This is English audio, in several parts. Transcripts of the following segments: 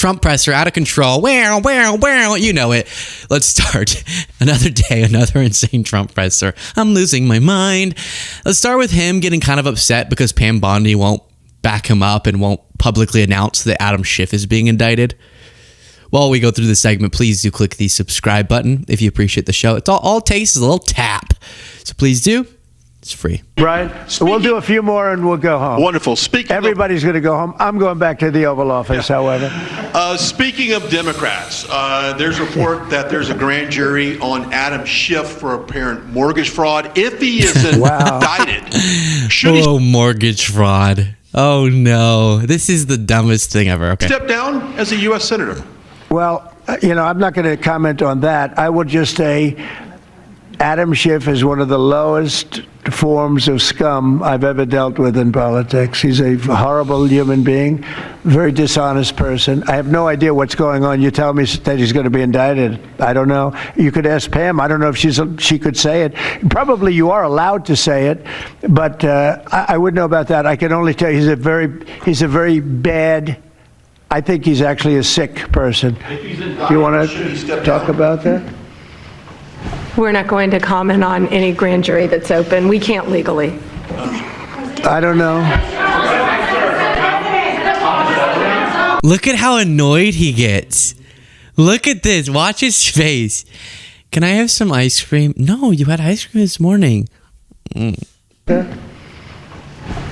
Trump presser out of control. Wow. You know it. Let's start. Another day, another insane Trump presser. I'm losing my mind. Let's start with him getting kind of upset because Pam Bondi won't back him up and won't publicly announce that Adam Schiff is being indicted. While we go through the segment, please do click the subscribe button if you appreciate the show. It's all it takes is a little tap. So please do. It's free. Right. So we'll do a few more and we'll go home. Wonderful. Everybody's going to go home. I'm going back to the Oval Office, however. Speaking of Democrats, there's a report that there's a grand jury on Adam Schiff for apparent mortgage fraud. If he is indicted, should he mortgage fraud. Oh, no. This is the dumbest thing ever. Okay. step down as a U.S. Senator? Well, I'm not going to comment on that. I would just say Adam Schiff is one of the lowest forms of scum I've ever dealt with in politics. He's a horrible human being, very dishonest person. I have no idea what's going on. You tell me that he's going to be indicted. I don't know. You could ask Pam. I don't know if she could say it. Probably you are allowed to say it, but I wouldn't know about that. I can only tell you he's a very bad. I think he's actually a sick person. Do you want to talk about that? We're not going to comment on any grand jury that's open. We can't legally. I don't know. Look at how annoyed he gets. Look at this. Watch his face. Can I have some ice cream? No, you had ice cream this morning.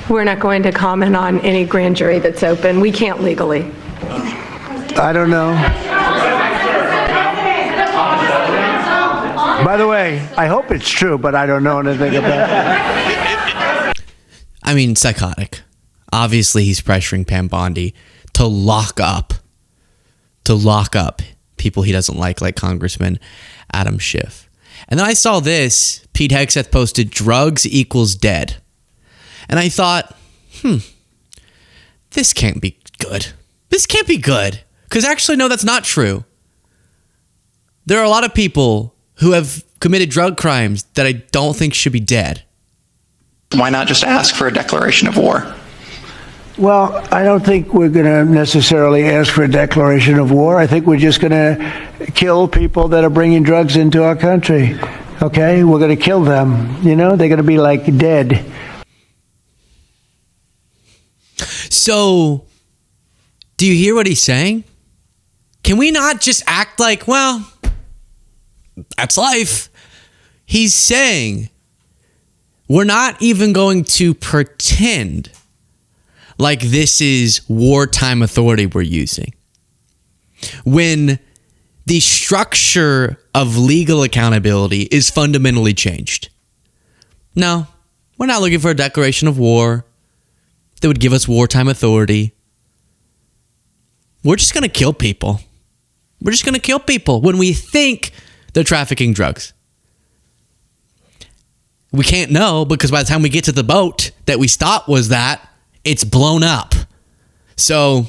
We're not going to comment on any grand jury that's open. We can't legally. I don't know. By the way, I hope it's true, but I don't know anything about it. I mean, psychotic. Obviously, he's pressuring Pam Bondi to lock up people he doesn't like Congressman Adam Schiff. And then I saw this. Pete Hegseth posted, drugs equals dead. And I thought, this can't be good. This can't be good. Because actually, no, that's not true. There are a lot of people who have committed drug crimes that I don't think should be dead. Why not just ask for a declaration of war? Well, I don't think we're going to necessarily ask for a declaration of war. I think we're just going to kill people that are bringing drugs into our country. Okay? We're going to kill them. They're going to be like dead. So, do you hear what he's saying? Can we not just act like, well, that's life? He's saying we're not even going to pretend like this is wartime authority we're using, when the structure of legal accountability is fundamentally changed. No, we're not looking for a declaration of war that would give us wartime authority. We're just going to kill people. We're just going to kill people when we think they're trafficking drugs. We can't know because by the time we get to the boat that we thought was that, it's blown up. So,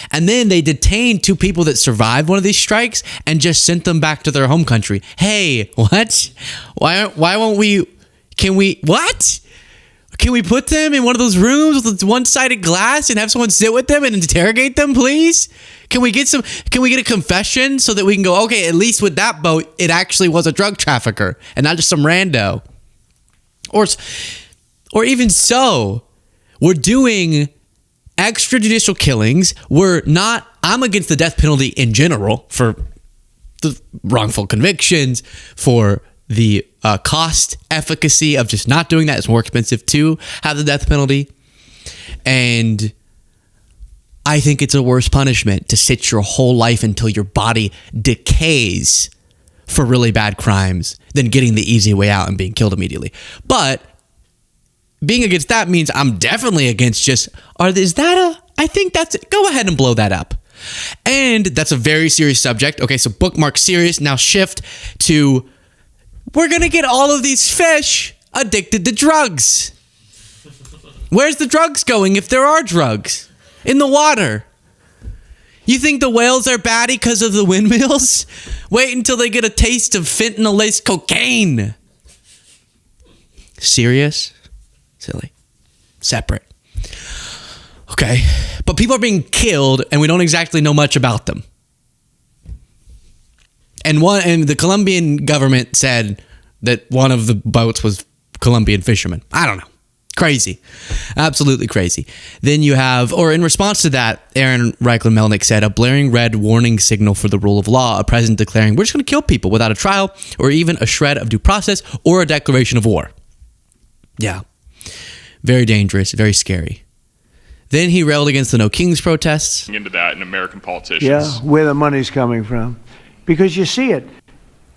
and then they detained 2 people that survived one of these strikes and just sent them back to their home country. Hey, what? Why won't we? Can we? What? Can we put them in one of those rooms with one-sided glass and have someone sit with them and interrogate them, please? Can we get a confession so that we can go, okay, at least with that boat, it actually was a drug trafficker and not just some rando? Or even so, we're doing extrajudicial killings. I'm against the death penalty in general for the wrongful convictions, for the cost efficacy of just not doing that. It's more expensive to have the death penalty. And I think it's a worse punishment to sit your whole life until your body decays for really bad crimes than getting the easy way out and being killed immediately. But being against that means I'm definitely against I think that's it. Go ahead and blow that up. And that's a very serious subject. Okay, so bookmark serious. Now shift to, we're going to get all of these fish addicted to drugs. Where's the drugs going if there are drugs in the water? You think the whales are batty because of the windmills? Wait until they get a taste of fentanyl-laced cocaine. Serious? Silly. Separate. Okay, but people are being killed and we don't exactly know much about them. And the Colombian government said that one of the boats was Colombian fishermen. I don't know. Crazy. Absolutely crazy. Then you have, or in response to that, Aaron Reichlin-Melnick said, a blaring red warning signal for the rule of law, a president declaring, we're just going to kill people without a trial or even a shred of due process or a declaration of war. Yeah. Very dangerous, very scary. Then he railed against the No Kings protests. Into that in American politicians. Yeah, where the money's coming from. Because you see it.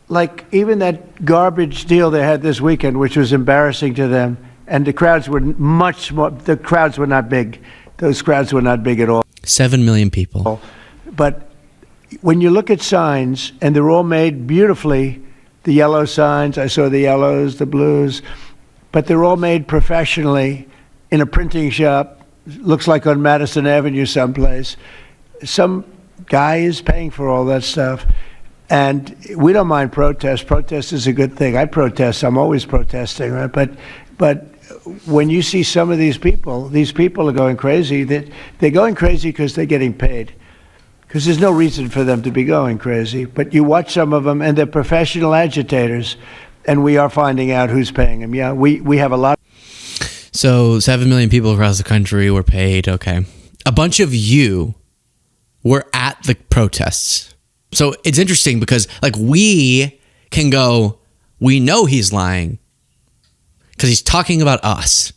Like even that garbage deal they had this weekend, which was embarrassing to them, and the crowds were much more, the crowds were not big. Those crowds were not big at all. 7 million people. But when you look at signs, and they're all made beautifully, the yellow signs, I saw the yellows, the blues, but they're all made professionally in a printing shop, looks like on Madison Avenue someplace. Some guy is paying for all that stuff. And we don't mind protest. Protest is a good thing. I protest. I'm always protesting, right? But when you see some of these people are going crazy. They're going crazy because they're getting paid. Because there's no reason for them to be going crazy. But you watch some of them, and they're professional agitators, and we are finding out who's paying them. Yeah, we have a lot. So 7 million people across the country were paid. Okay. A bunch of you were at the protests. So it's interesting because like we can go, we know he's lying because he's talking about us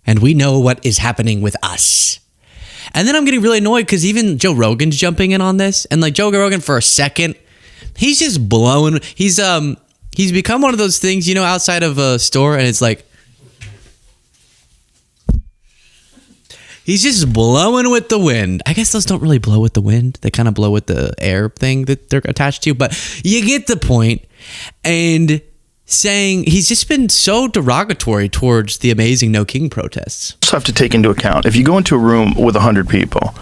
and we know what is happening with us. And then I'm getting really annoyed because even Joe Rogan's jumping in on this, and like Joe Rogan for a second, he's just blowing. He's become one of those things, you know, outside of a store, and it's like he's just blowing with the wind. I guess those don't really blow with the wind. They kind of blow with the air thing that they're attached to, but you get the point. And saying he's just been so derogatory towards the amazing No King protests. You also have to take into account, if you go into a room with 100 people,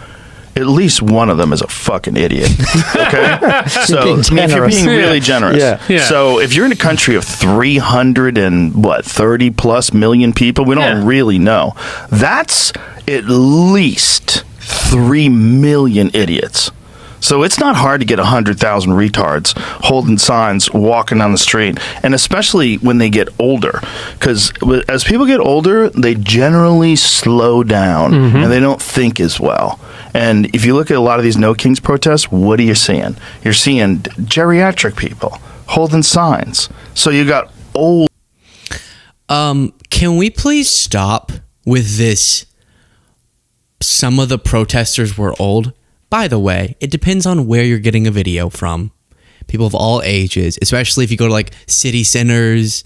at least one of them is a fucking idiot. Okay? So, I mean, if you're being really generous. Yeah. So, if you're in a country of 330 plus million people, we don't really know. That's at least 3 million idiots. So it's not hard to get 100,000 retards holding signs, walking down the street, and especially when they get older. Because as people get older, they generally slow down and they don't think as well. And if you look at a lot of these No Kings protests, what are you seeing? You're seeing geriatric people holding signs. So you got old. Can we please stop with this? Some of the protesters were old. By the way, it depends on where you're getting a video from. People of all ages, especially if you go to like city centers,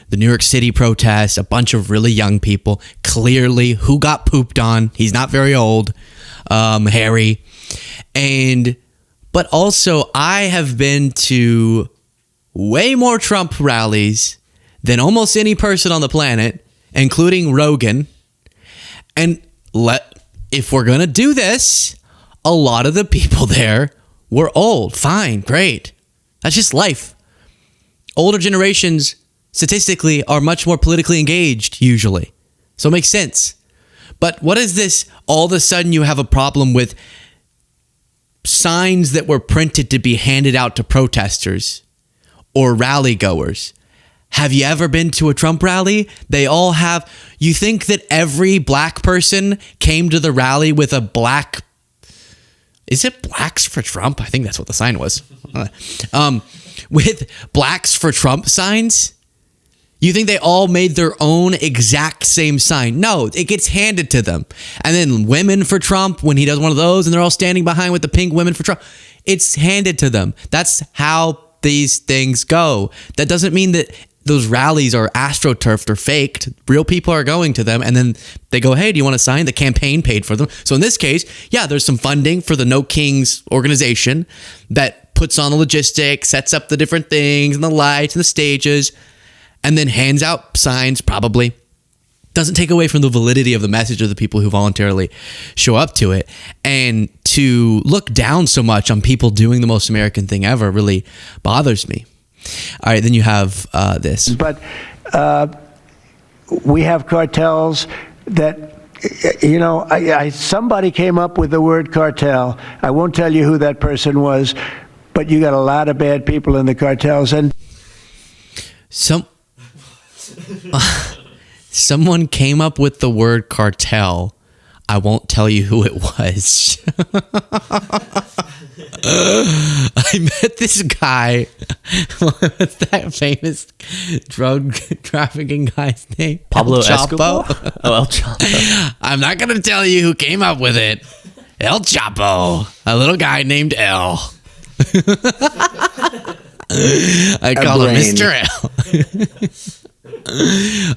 the New York City protests, a bunch of really young people. Clearly, who got pooped on? He's not very old, Harry. But also, I have been to way more Trump rallies than almost any person on the planet, including Rogan. And if we're gonna do this, a lot of the people there were old. Fine, great. That's just life. Older generations, statistically, are much more politically engaged, usually. So it makes sense. But what is this? All of a sudden, you have a problem with signs that were printed to be handed out to protesters or rally goers. Have you ever been to a Trump rally? They all have. You think that every black person came to the rally with a black... Is it Blacks for Trump? I think that's what the sign was. With Blacks for Trump signs? You think they all made their own exact same sign? No, it gets handed to them. And then Women for Trump, when he does one of those, and they're all standing behind with the pink Women for Trump, it's handed to them. That's how these things go. That doesn't mean that those rallies are astroturfed or faked. Real people are going to them, and then they go, hey, do you want to sign? The campaign paid for them. So in this case, yeah, there's some funding for the No Kings organization that puts on the logistics, sets up the different things and the lights and the stages, and then hands out signs, probably. Doesn't take away from the validity of the message of the people who voluntarily show up to it. And to look down so much on people doing the most American thing ever really bothers me. All right, then you have this. But we have cartels that you know, somebody came up with the word cartel. I won't tell you who that person was, but you got a lot of bad people in the cartels. And someone came up with the word cartel. I won't tell you who it was. I met this guy. What's that famous drug trafficking guy's name? Pablo El Chapo? Escobar? Oh, El Chapo. I'm not going to tell you who came up with it. El Chapo. A little guy named El. I call him Mr.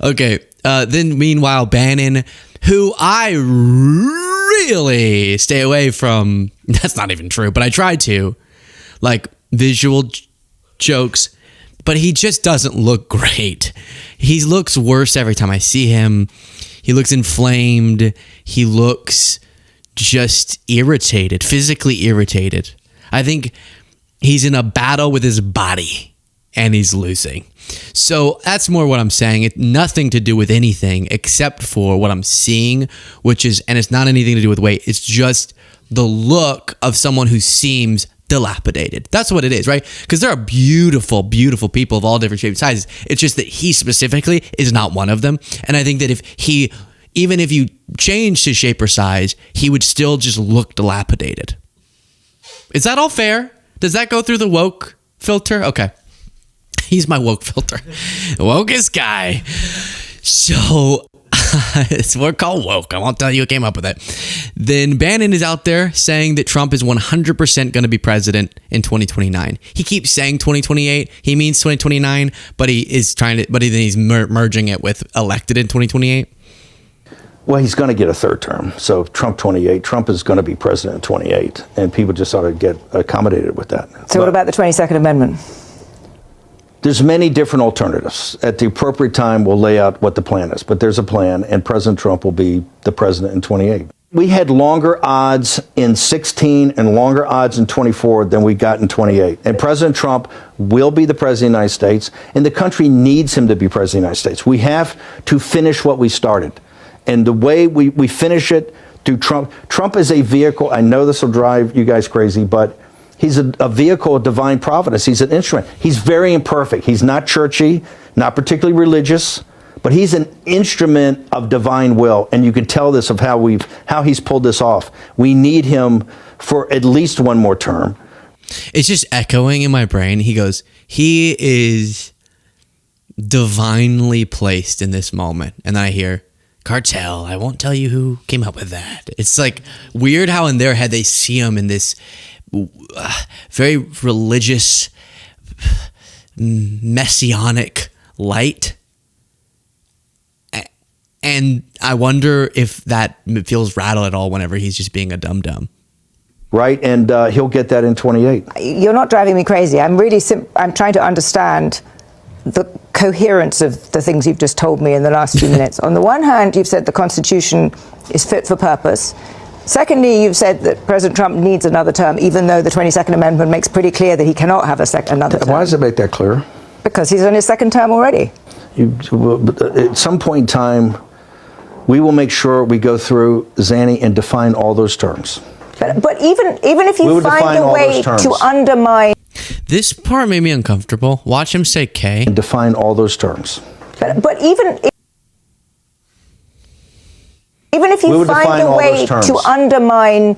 L. Okay. Then meanwhile, Bannon, who I really stay away from. That's not even true, but I try to. Like visual jokes. But he just doesn't look great. He looks worse every time I see him. He looks inflamed. He looks just irritated, physically irritated. I think he's in a battle with his body and he's losing. So that's more what I'm saying. It's nothing to do with anything except for what I'm seeing, which is, and it's not anything to do with weight. It's just the look of someone who seems dilapidated. That's what it is, right? Because there are beautiful, beautiful people of all different shapes and sizes. It's just that he specifically is not one of them. And I think that even if you changed his shape or size, he would still just look dilapidated. Is that all fair? Does that go through the woke filter? Okay. He's my woke filter. Wokest guy. So we're called woke. I won't tell you who came up with it. Then Bannon is out there saying that Trump is 100% going to be president in 2029. He keeps saying 2028. He means 2029, but he's merging it with elected in 2028. Well, he's going to get a third term. So Trump 28. Trump is going to be president in 28, and people just ought to get accommodated with that. So what about the 22nd Amendment? There's many different alternatives. At the appropriate time, we'll lay out what the plan is. But there's a plan, and President Trump will be the president in 28. We had longer odds in 16 and longer odds in 24 than we got in 28. And President Trump will be the president of the United States, and the country needs him to be president of the United States. We have to finish what we started. And the way we finish it through Trump. Trump is a vehicle. I know this will drive you guys crazy, but he's a vehicle of divine providence. He's an instrument. He's very imperfect. He's not churchy, not particularly religious, but he's an instrument of divine will. And you can tell this of how he's pulled this off. We need him for at least one more term. It's just echoing in my brain. He goes, he is divinely placed in this moment. And then I hear, cartel. I won't tell you who came up with that. It's like weird how in their head they see him in this very religious, messianic light. And I wonder if that feels rattled at all whenever he's just being a dum-dum. Right, and he'll get that in 28. You're not driving me crazy. I'm trying to understand the coherence of the things you've just told me in the last few minutes. On the one hand, you've said the Constitution is fit for purpose. Secondly, you've said that President Trump needs another term, even though the 22nd Amendment makes pretty clear that he cannot have another term. Why does it make that clear? Because he's on his second term already. At some point in time, we will make sure we go through, Zanny, and define all those terms. But even if you find a way to undermine... This part made me uncomfortable. Watch him say K. And define all those terms. But even if you find a way to undermine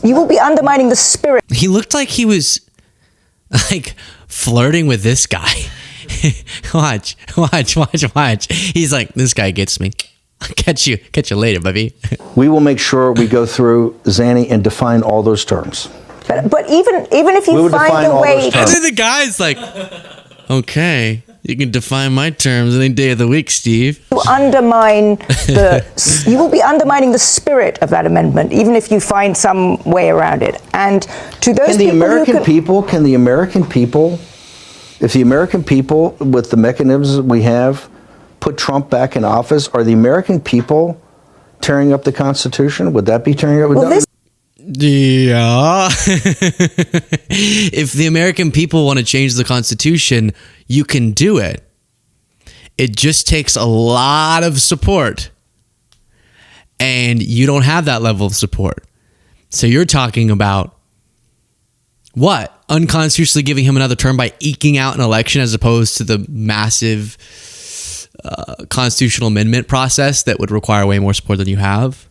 you will be undermining the spirit. He looked like he was like flirting with this guy. Watch. He's like, this guy gets me. I'll catch you later, baby. We will make sure we go through, Zanny, and define all those terms. But even if you find a way... And then the guy's like, okay, you can define my terms any day of the week, Steve. You will be undermining the spirit of that amendment, even if you find some way around it. And to those if the American people, with the mechanisms we have, put Trump back in office, are the American people tearing up the Constitution? Would that be tearing up? Yeah. If the American people want to change the Constitution, you can do it. It just takes a lot of support. And you don't have that level of support. So you're talking about what? Unconstitutionally giving him another term by eking out an election as opposed to the massive constitutional amendment process that would require way more support than you have.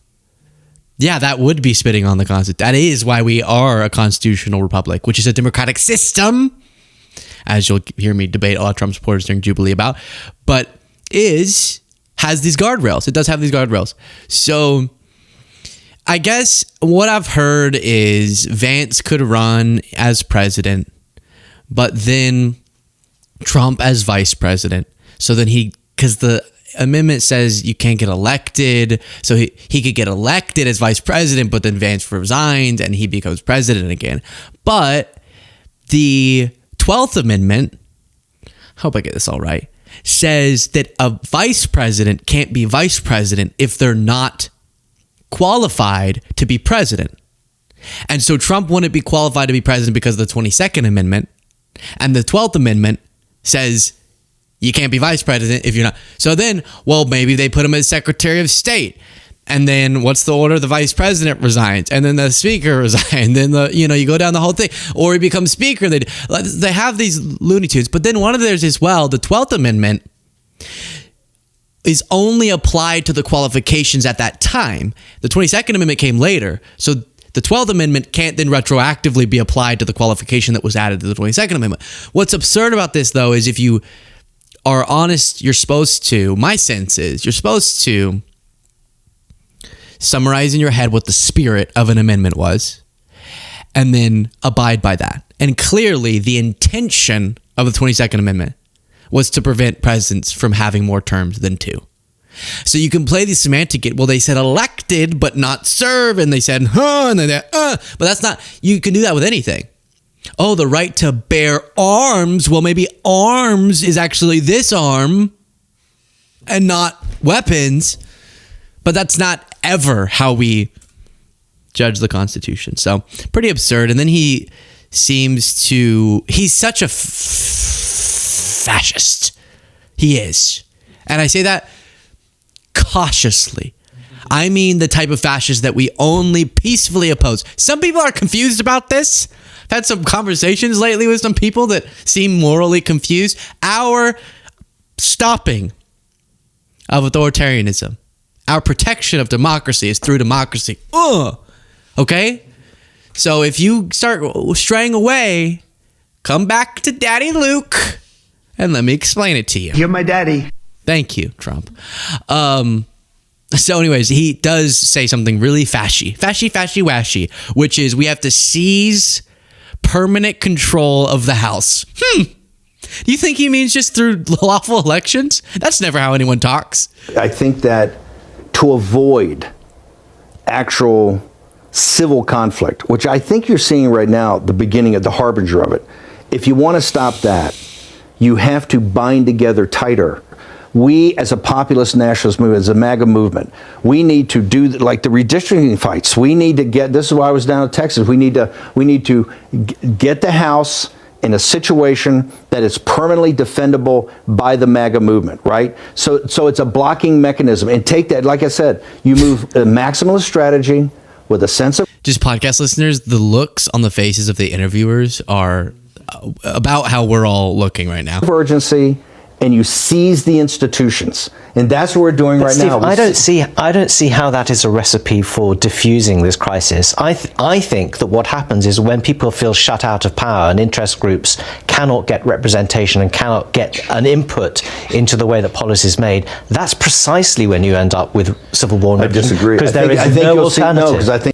Yeah, that would be spitting on the Constitution. That is why we are a constitutional republic, which is a democratic system, as you'll hear me debate a lot of Trump supporters during Jubilee about, but has these guardrails. It does have these guardrails. So I guess what I've heard is Vance could run as president, but then Trump as vice president. So then because the amendment says you can't get elected, so he could get elected as vice president, but then Vance resigns and he becomes president again. But the 12th Amendment, I hope I get this all right, says that a vice president can't be vice president if they're not qualified to be president. And so Trump wouldn't be qualified to be president because of the 22nd Amendment. And the 12th Amendment says you can't be vice president if you're not. So then, well, maybe they put him as Secretary of State. And then what's the order? The vice president resigns, and then the speaker resigns. Then you go down the whole thing, or he becomes speaker. They have these Looney Tunes. But then one of theirs as well, the 12th Amendment is only applied to the qualifications at that time. The 22nd Amendment came later, so the 12th Amendment can't then retroactively be applied to the qualification that was added to the 22nd Amendment. What's absurd about this, though, is if you are honest, my sense is you're supposed to summarize in your head what the spirit of an amendment was and then abide by that. And clearly the intention of the 22nd Amendment was to prevent presidents from having more terms than 2. So you can play the semantic game. Well, they said elected but not serve, and they said and then but that's not. You can do that with anything. Oh, the right to bear arms. Well, maybe arms is actually this arm and not weapons, but that's not ever how we judge the Constitution. So pretty absurd. And then he's such a fascist. He is. And I say that cautiously. I mean the type of fascist that we only peacefully oppose. Some people are confused about this. I've had some conversations lately with some people that seem morally confused. Our stopping of authoritarianism, our protection of democracy is through democracy. Okay? So if you start straying away, come back to Daddy Luke and let me explain it to you. You're my daddy. Thank you, Trump. So anyways, he does say something really fashy, washy, which is we have to seize permanent control of the House. Do you think he means just through lawful elections? That's never how anyone talks. I think that to avoid actual civil conflict, which I think you're seeing right now, the beginning of the harbinger of it, if you want to stop that, you have to bind together tighter. We, as a populist nationalist movement, as a MAGA movement, we need to do like the redistricting fights. We need to get. This is why I was down in Texas. We need to get the House in a situation that is permanently defendable by the MAGA movement, right? So it's a blocking mechanism. And take that, like I said, you move a maximalist strategy with a sense of. Just podcast listeners, the looks on the faces of the interviewers are about how we're all looking right now. Urgency. And you seize the institutions, and that's what we're doing right Steve, now. I don't see how that is a recipe for diffusing this crisis. I think that what happens is when people feel shut out of power and interest groups cannot get representation and cannot get an input into the way that policy is made, that's precisely when you end up with civil war. I disagree. Because there is no alternative.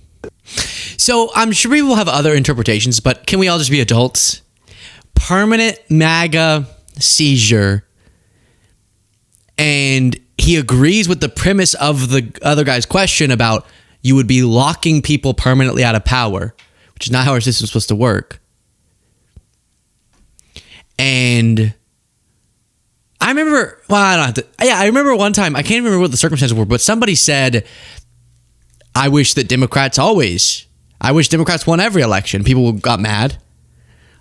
So I'm sure we will have other interpretations, but can we all just be adults? Permanent MAGA seizure. And he agrees with the premise of the other guy's question about you would be locking people permanently out of power, which is not how our system is supposed to work. And I remember, I remember one time, I can't remember what the circumstances were, but somebody said, I wish Democrats won every election. People got mad.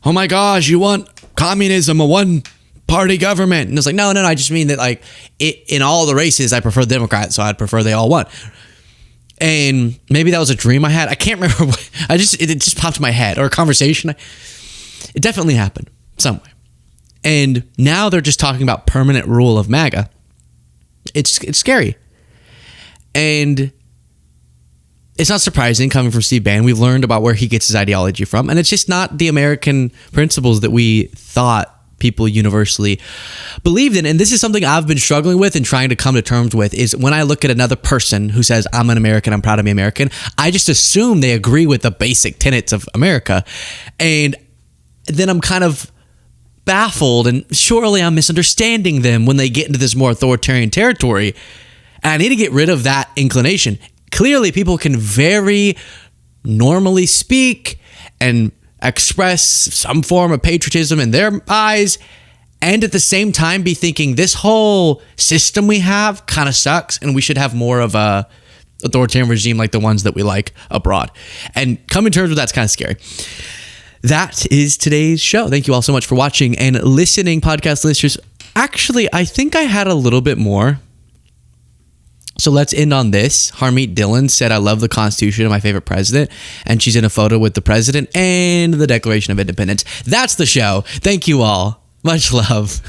Oh my gosh, you want communism, a one-party government. And it's like, no, I just mean that like in all the races, I prefer Democrats, so I'd prefer they all won. And maybe that was a dream I had. I can't remember what, it just popped in my head, or a conversation. It definitely happened somewhere. And now they're just talking about permanent rule of MAGA. It's scary. And it's not surprising coming from Steve Bannon. We've learned about where he gets his ideology from. And it's just not the American principles that we thought people universally believed in. And this is something I've been struggling with and trying to come to terms with, is when I look at another person who says, I'm an American, I'm proud to be American, I just assume they agree with the basic tenets of America. And then I'm kind of baffled, and surely I'm misunderstanding them when they get into this more authoritarian territory. And I need to get rid of that inclination. Clearly, people can very normally speak and express some form of patriotism in their eyes, and at the same time be thinking this whole system we have kind of sucks and we should have more of a authoritarian regime like the ones that we like abroad. And coming to terms with that's kind of scary. That is today's show. Thank you all so much for watching and listening, podcast listeners. Actually, I think I had a little bit more. So let's end on this. Harmeet Dillon said, I love the Constitution of my favorite president. And she's in a photo with the president and the Declaration of Independence. That's the show. Thank you all. Much love.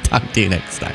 Talk to you next time.